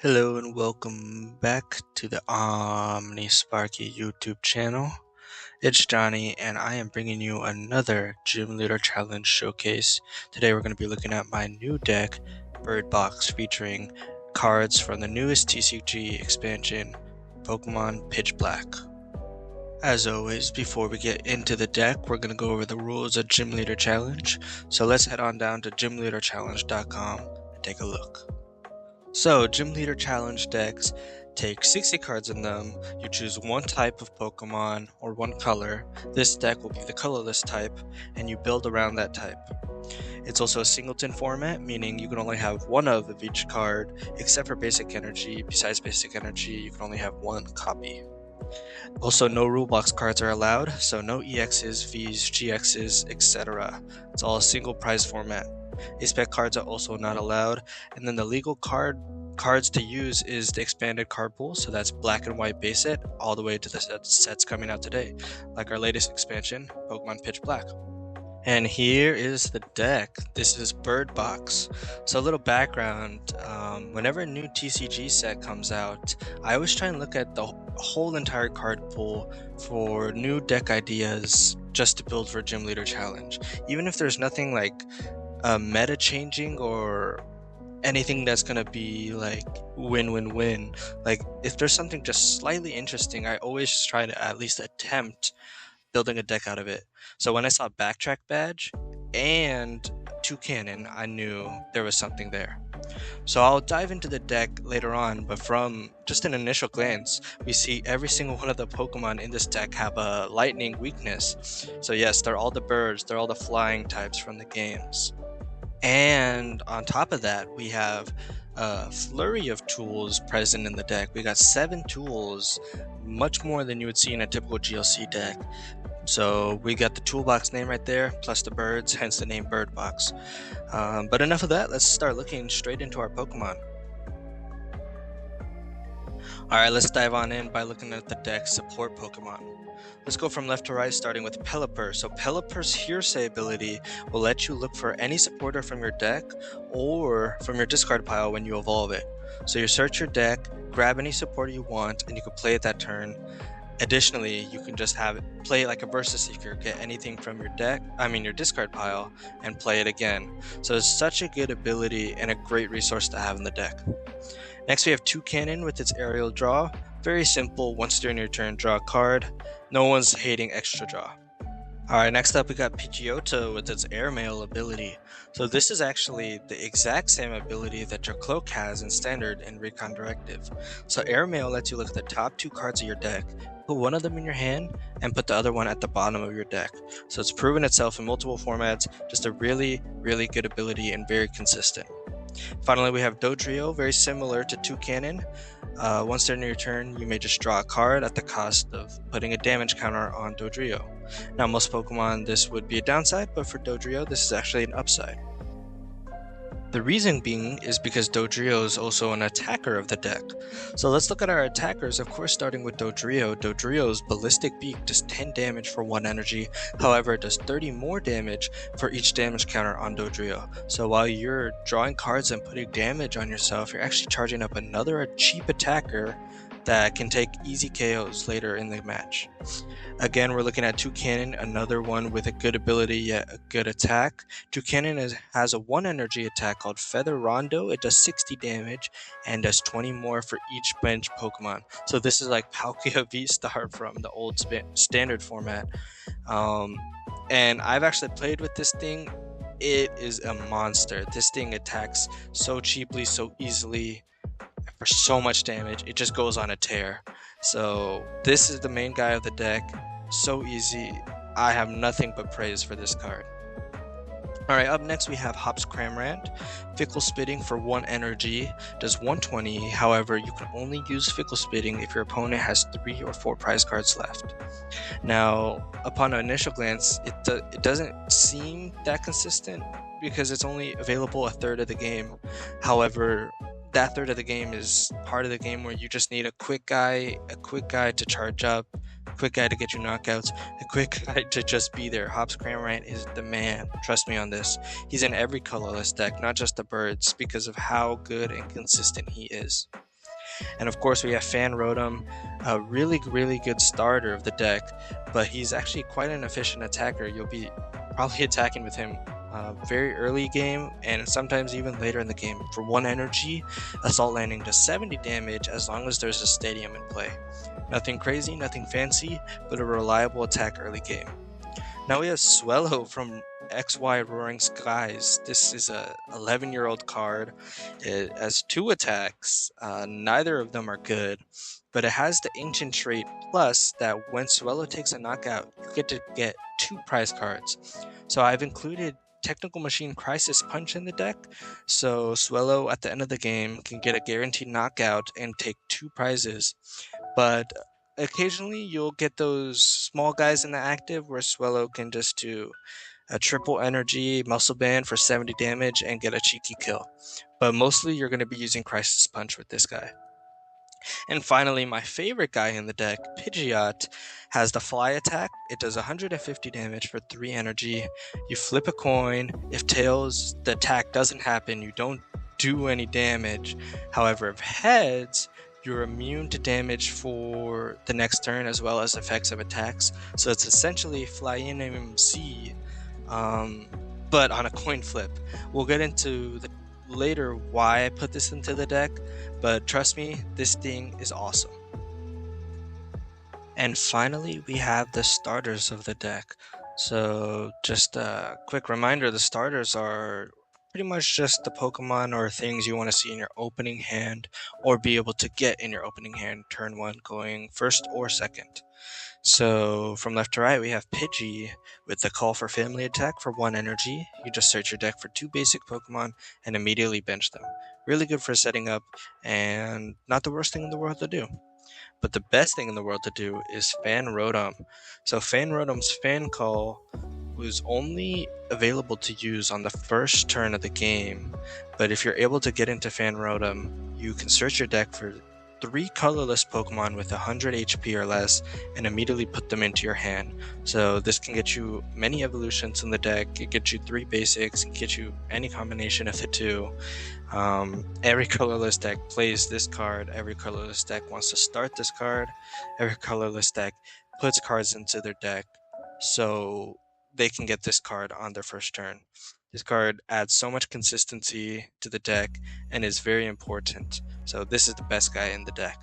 Hello and welcome back to the Omni Sparky YouTube channel. It's Johnny and I am bringing you another Gym Leader Challenge showcase. Today we're going to be looking at my new deck, Bird Box, featuring cards from the newest TCG expansion, Pokemon Pitch Black. As always, before we get into the deck, we're going to go over the rules of Gym Leader Challenge. So let's head on down to gymleaderchallenge.com and take a look. So, Gym Leader Challenge decks take 60 cards in them. You choose one type of Pokemon or one color. This deck will be the colorless type, and you build around that type. It's also a singleton format, meaning you can only have one of each card, except for basic energy. Besides basic energy, you can only have one copy. Also, no rule box cards are allowed, so no EXs, Vs, GXs, etc. It's all a single prize format. Aspec cards are also not allowed, and then the legal cards to use is the expanded card pool, so that's black and white base set all the way to the sets coming out today, like our latest expansion, Pokemon Pitch Black. And here is the deck. This is Bird Box. So a little background, whenever a new TCG set comes out, I always try and look at the whole entire card pool for new deck ideas just to build for Gym Leader Challenge. Even if there's nothing like meta changing or anything that's gonna be like win-win-win, like if there's something just slightly interesting, I always try to at least attempt building a deck out of it. So when I saw Backtrack Badge and Two Cannon, I knew there was something there. So I'll dive into the deck later on, but from just an initial glance, we see every single one of the Pokemon in this deck have a lightning weakness. So yes, they're all the birds, they're all the flying types from the games. And on top of that, we have a flurry of tools present in the deck. We got 7 tools, much more than you would see in a typical GLC deck. So we got the toolbox name right there, plus the birds, hence the name Bird Box. But enough of that, let's start looking straight into our Pokemon. Alright, let's dive on in by looking at the deck's support Pokemon. Let's go from left to right, starting with Pelipper. So Pelipper's Hearsay ability will let you look for any supporter from your deck or from your discard pile when you evolve it. So you search your deck, grab any supporter you want, and you can play it that turn. Additionally, you can just play it like a Versus Seeker, get anything from your discard pile, and play it again. So it's such a good ability and a great resource to have in the deck. Next we have Two Cannon with its aerial draw. Very simple, once during your turn, draw a card. No one's hating extra draw. Alright, next up we got Pidgeotto with its Airmail ability. So this is actually the exact same ability that your Cloak has in Standard and Recon Directive. So Airmail lets you look at the top 2 cards of your deck, put one of them in your hand, and put the other one at the bottom of your deck. So it's proven itself in multiple formats, just a really, really good ability and very consistent. Finally, we have Dodrio, very similar to Two Cannon. Once during your turn, you may just draw a card at the cost of putting a damage counter on Dodrio. Now, most Pokemon, this would be a downside, but for Dodrio, this is actually an upside. The reason being is because Dodrio is also an attacker of the deck. So let's look at our attackers, of course starting with Dodrio. Dodrio's Ballistic Beak does 10 damage for 1 energy, however it does 30 more damage for each damage counter on Dodrio. So while you're drawing cards and putting damage on yourself, you're actually charging up another cheap attacker that can take easy KOs later in the match. Again, we're looking at Two Cannon, another one with a good ability yet a good attack. Two Cannon has a 1 energy attack called Feather Rondo. It does 60 damage and does 20 more for each bench Pokemon. So this is like Palkia V-Star from the old standard format. And I've actually played with this thing. It is a monster. This thing attacks so cheaply, so easily, for so much damage. It just goes on a tear. So this is the main guy of the deck. So easy. I have nothing but praise for this card. Alright, up next we have Hops Cramorant. Fickle Spitting for 1 energy, does 120, however you can only use Fickle Spitting if your opponent has 3 or 4 prize cards left. Now, upon an initial glance, it doesn't seem that consistent because it's only available a third of the game. However, that third of the game is part of the game where you just need a quick guy to charge up, a quick guy to get you knockouts, a quick guy to just be there. Hops Cramorant is the man. Trust me on this. He's in every colorless deck, not just the birds, because of how good and consistent he is. And of course, we have Fan Rotom, a really good starter of the deck, but he's actually quite an efficient attacker. You'll be probably attacking with him very early game and sometimes even later in the game. For 1 energy, Assault Landing does 70 damage as long as there's a stadium in play. Nothing crazy, nothing fancy, but a reliable attack early game. Now we have Swellow from XY Roaring Skies. This is a 11-year-old card. It has 2 attacks. Neither of them are good, but it has the Ancient trait plus that when Swellow takes a knockout, you get to get 2 prize cards. So I've included Technical Machine Crisis Punch in the deck, so Swellow at the end of the game can get a guaranteed knockout and take 2 prizes. But occasionally you'll get those small guys in the active where Swellow can just do a triple energy muscle band for 70 damage and get a cheeky kill. But mostly you're going to be using Crisis Punch with this guy. And finally, my favorite guy in the deck, Pidgeot, has the Fly attack. It does 150 damage for 3 energy. You flip a coin. If tails, the attack doesn't happen. You don't do any damage. However, if heads, you're immune to damage for the next turn as well as effects of attacks. So it's essentially Fly in MC, but on a coin flip. We'll get into later why I put this into the deck, but trust me, this thing is awesome. And finally, we have the starters of the deck. So just a quick reminder, the starters are pretty much just the Pokemon or things you want to see in your opening hand or be able to get in your opening hand turn 1 going first or second. So from left to right, we have Pidgey with the Call for Family attack for 1 energy. You just search your deck for 2 basic Pokemon and immediately bench them. Really good for setting up and not the worst thing in the world to do. But the best thing in the world to do is Fan Rotom. So Fan Rotom's Fan Call was only available to use on the first turn of the game. But if you're able to get into Fan Rotom, you can search your deck for 3 colorless Pokemon with 100 HP or less and immediately put them into your hand. So this can get you many evolutions in the deck. It gets you 3 basics, it gets you any combination of the 2. Every colorless deck plays this card. Every colorless deck wants to start this card. Every colorless deck puts cards into their deck so they can get this card on their first turn. This card adds so much consistency to the deck and is very important. So this is the best guy in the deck.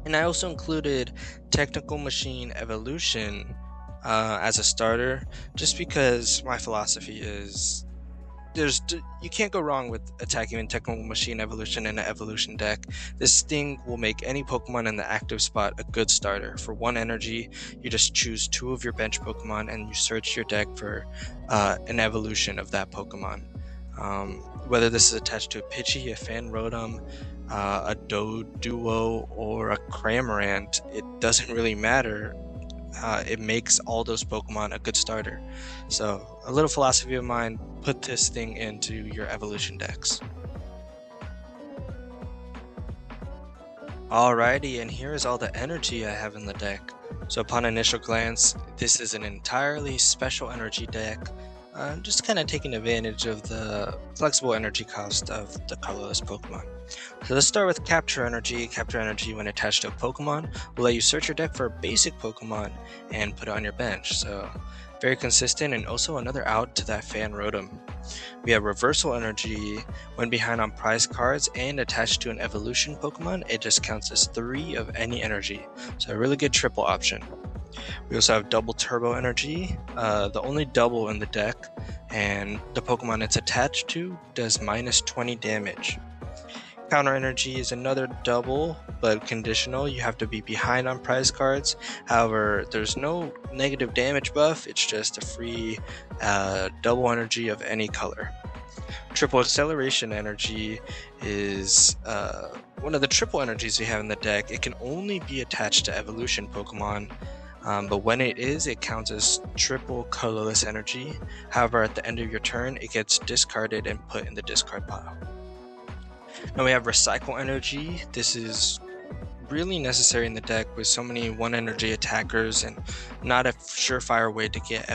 And I also included Technical Machine Evolution as a starter, just because my philosophy is you can't go wrong with attacking in Technical Machine Evolution in an evolution deck. This thing will make any Pokemon in the active spot a good starter. For 1 energy, you just choose 2 of your bench Pokemon and you search your deck for an evolution of that Pokemon. Whether this is attached to a Pidgey, a Fan Rotom, a Doduo, or a Cramorant, it doesn't really matter. It makes all those Pokemon a good starter. So a little philosophy of mine, put this thing into your evolution decks. Alrighty, and here is all the energy I have in the deck. So upon initial glance, this is an entirely special energy deck. Just kind of taking advantage of the flexible energy cost of the colorless Pokemon. So let's start with Capture Energy. Capture Energy, when attached to a Pokemon, will let you search your deck for a basic Pokemon and put it on your bench. So very consistent, and also another out to that Fan Rotom. We have Reversal Energy. When behind on prize cards and attached to an evolution Pokemon, it just counts as 3 of any energy. So a really good triple option. We also have Double Turbo Energy, the only double in the deck, and the Pokemon it's attached to does minus 20 damage. Counter Energy is another double, but conditional. You have to be behind on prize cards. However, there's no negative damage buff. It's just a free double energy of any color. Triple Acceleration Energy is one of the triple energies we have in the deck. It can only be attached to evolution Pokemon. But when it counts as triple colorless energy. However, at the end of your turn, it gets discarded and put in the discard pile. Now we have Recycle Energy. This is really necessary in the deck with so many 1 energy attackers and not a surefire way to get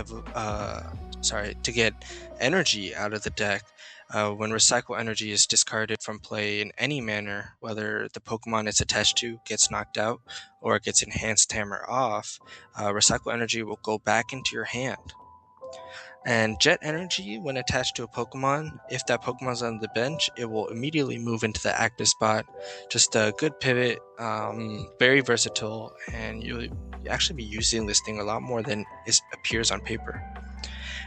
energy out of the deck. When recycle energy is discarded from play in any manner, whether the Pokemon it's attached to gets knocked out or it gets enhanced hammer off, recycle energy will go back into your hand. And jet energy, when attached to a Pokemon, if that Pokemon's on the bench, it will immediately move into the active spot. Just a good pivot, very versatile, and you'll actually be using this thing a lot more than it appears on paper.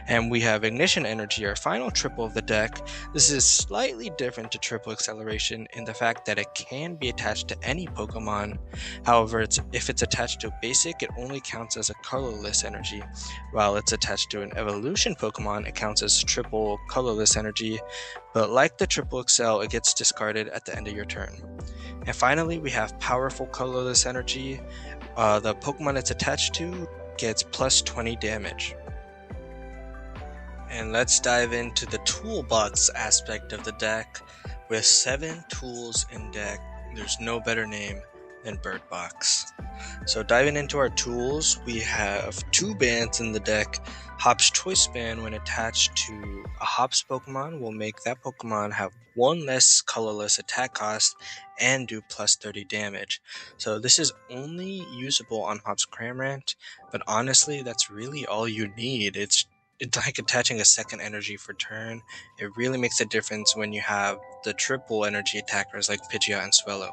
And we have Ignition Energy, our final triple of the deck. This is slightly different to Triple Acceleration in the fact that it can be attached to any Pokemon. However, if it's attached to a basic, it only counts as a colorless energy. While it's attached to an evolution Pokemon, it counts as triple colorless energy. But like the Triple Excel, it gets discarded at the end of your turn. And finally, we have Powerful Colorless Energy. The Pokemon it's attached to gets plus 20 damage. And let's dive into the toolbox aspect of the deck. With 7 tools in deck, there's no better name than Bird Box. So diving into our tools, we have 2 bands in the deck. Hop's Choice Band, when attached to a Hops Pokemon, will make that Pokemon have 1 less colorless attack cost and do plus 30 damage. So this is only usable on Hops Cramorant, but honestly, that's really all you need. It's like attaching a second energy for turn. It really makes a difference when you have the triple energy attackers like Pidgeot and Swellow.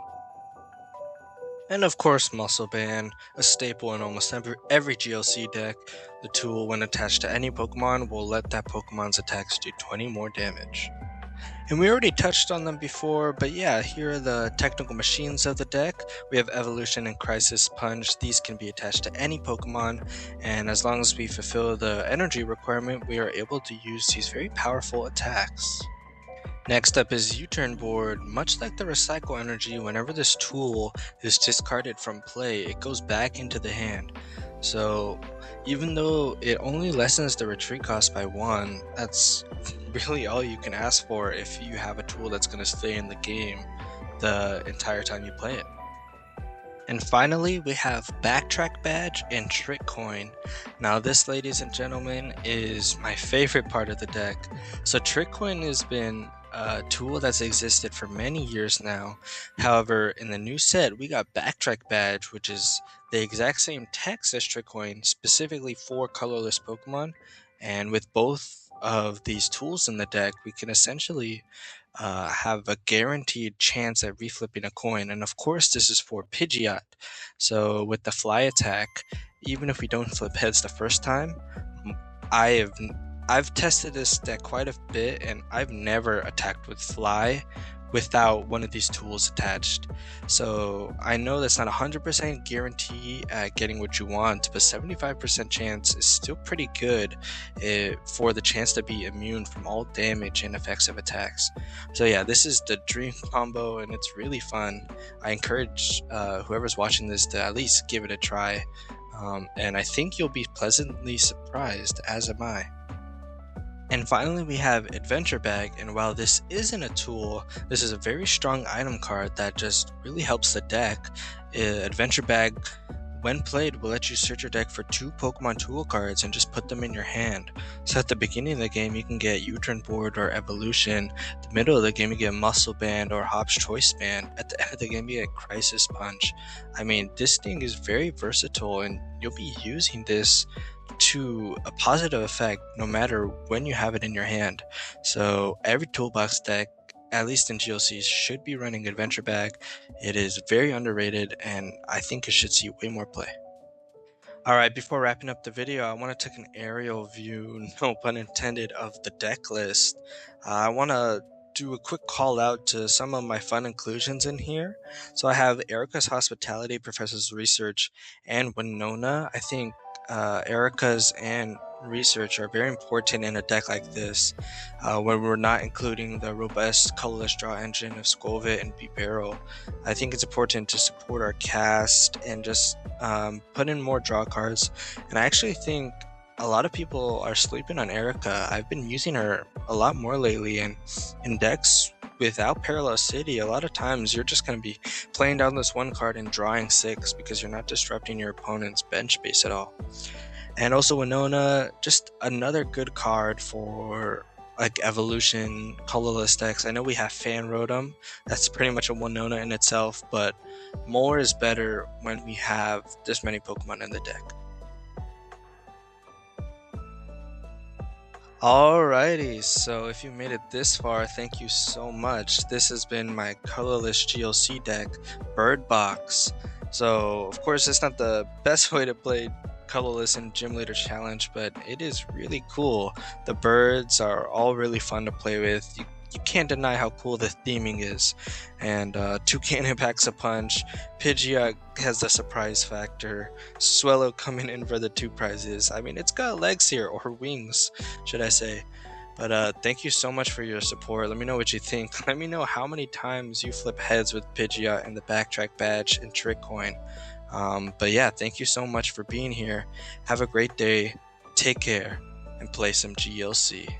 And of course, Muscle Band, a staple in almost every GLC deck. The tool, when attached to any Pokemon, will let that Pokemon's attacks do 20 more damage. And we already touched on them before, but yeah, here are the technical machines of the deck. We have Evolution and Crisis Punch. These can be attached to any Pokemon, and as long as we fulfill the energy requirement, we are able to use these very powerful attacks. Next up is U-Turn Board. Much like the Recycle Energy, whenever this tool is discarded from play, it goes back into the hand. So even though it only lessens the retreat cost by 1, that's really all you can ask for if you have a tool that's going to stay in the game the entire time you play it. And finally, we have Backtrack Badge and Trick Coin. Now this, ladies and gentlemen, is my favorite part of the deck. So Trick Coin has been a tool that's existed for many years now. However, in the new set, we got Backtrack Badge, which is the exact same text as Trick Coin, specifically for colorless Pokemon. And with both of these tools in the deck, we can essentially have a guaranteed chance at reflipping a coin. And of course, this is for Pidgeot. So with the Fly attack, even if we don't flip heads the first time, I've tested this deck quite a bit, and I've never attacked with Fly without one of these tools attached. So I know that's not 100% guarantee at getting what you want, but 75% chance is still pretty good for the chance to be immune from all damage and effects of attacks. So yeah, this is the dream combo, and it's really fun. I encourage whoever's watching this to at least give it a try, and I think you'll be pleasantly surprised, as am I. And finally, we have Adventure Bag, and while this isn't a tool, this is a very strong item card that just really helps the deck. Adventure Bag, when played, will let you search your deck for 2 Pokemon tool cards and just put them in your hand. So at the beginning of the game, you can get U-Turn Board or Evolution. The middle of the game, you get Muscle Band or Hop's Choice Band. At the end of the game, you get Crisis Punch. I mean, this thing is very versatile, and you'll be using this to a positive effect no matter when you have it in your hand. So every toolbox deck, at least in GLCs, should be running Adventure Bag. It is very underrated, and I think it should see way more play. Alright, before wrapping up the video, I want to take an aerial view, no pun intended, of the deck list. I want to do a quick call out to some of my fun inclusions in here. So I have Erica's Hospitality, Professor's Research, and Winona. I think Erica's and Research are very important in a deck like this, where we're not including the robust colorless draw engine of Skolvit and Bebarrel. I think it's important to support our cast and just put in more draw cards. And I actually think a lot of people are sleeping on Erica. I've been using her a lot more lately, and in decks without Parallel City, a lot of times you're just going to be playing down this one card and drawing 6 because you're not disrupting your opponent's bench space at all. And also Winona, just another good card for like evolution colorless decks. I know we have fan rotom. That's pretty much a one nona in itself, but more is better when we have this many Pokemon in the deck. Alrighty, so if you made it this far, thank you so much. This has been my colorless GLC deck, Bird Box. So, of course, it's not the best way to play colorless in Gym Leader Challenge, but it is really cool. The birds are all really fun to play with. You can't deny how cool the theming is. And Toucan packs a punch. Pidgeot has the surprise factor. Swellow coming in for the 2 prizes. I mean, it's got legs here, or wings, should I say. But thank you so much for your support. Let me know what you think. Let me know how many times you flip heads with Pidgeot and the Backtrack Badge and Trick Coin. But yeah, thank you so much for being here. Have a great day. Take care and play some GLC.